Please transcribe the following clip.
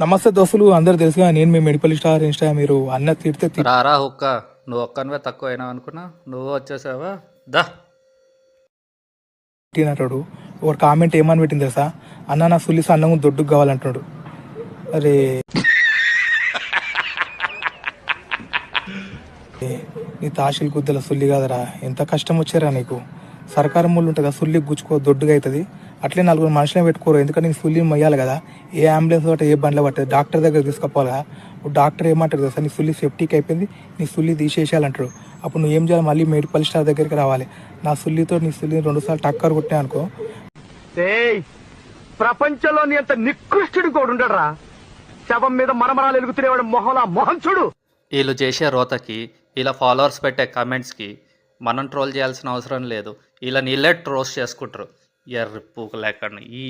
నమస్తే దోస్తులు అందరు తెలుసుగా నేను మీ మెడికల్ స్టార్ ఇన్స్టా మీరు అన్న తిడితే రారా హుక్క నువ్వు ఒక్కనివే తక్కువ అయినావు అనుకున్నా నువ్వు వచ్చేసావా దా తిట్టినట్టు ఒక కామెంట్ ఏమని పెట్టింది తెలుసా అన్న నా సుల్లిస్ అన్నం దొడ్డుకు కావాలంటున్నాడు. అరే నీ తాషిల్ గుద్దల సుల్లి కాదరా, ఎంత కష్టం వచ్చారా నీకు. సర్కారం ముళ్ళు ఉంటుంది కదా, సుల్లి గుచ్చుకో దొడ్డుగా అవుతుంది. అట్లే నలుగురు మనుషులే పెట్టుకోరు, ఎందుకంటే నీ సుల్లి మొయ్యాలి కదా. ఏ అంబులెన్స్ పట్ట ఏ బండ్లో పట్టదు, డాక్టర్ దగ్గర తీసుకుపోవాలి కదా. డాక్టర్ ఏమంటారు తెలుసా, నీ సుల్లి సేఫ్టీకి అయిపోయింది, నీ సుల్లి తీసేసేయాలంటాడు. అప్పుడు నువ్వు ఏం చేయాలి, మళ్ళీ మెడికల్ స్టార్ దగ్గరికి రావాలి. నా సుల్లితో నీ సుల్లిని 2 సార్లు టక్కర్ కొట్టినా అనుకో. ప్రపంచంలోని అంత నికృష్టుడు కూడా ఉండడరా. శవం మీద మరమరాలు ఎలుగుతునేవాడు మొహలా మొహం చూడు. వీళ్ళు చేసే రోతకి ఇలా ఫాలోవర్స్ పెట్టే కామెంట్స్కి మనం ట్రోల్ చేయాల్సిన అవసరం లేదు. ఇలా నీళ్ళే ట్రోల్స్ చేసుకుంటారు ఎర్రి పూక లేకుండా ఈ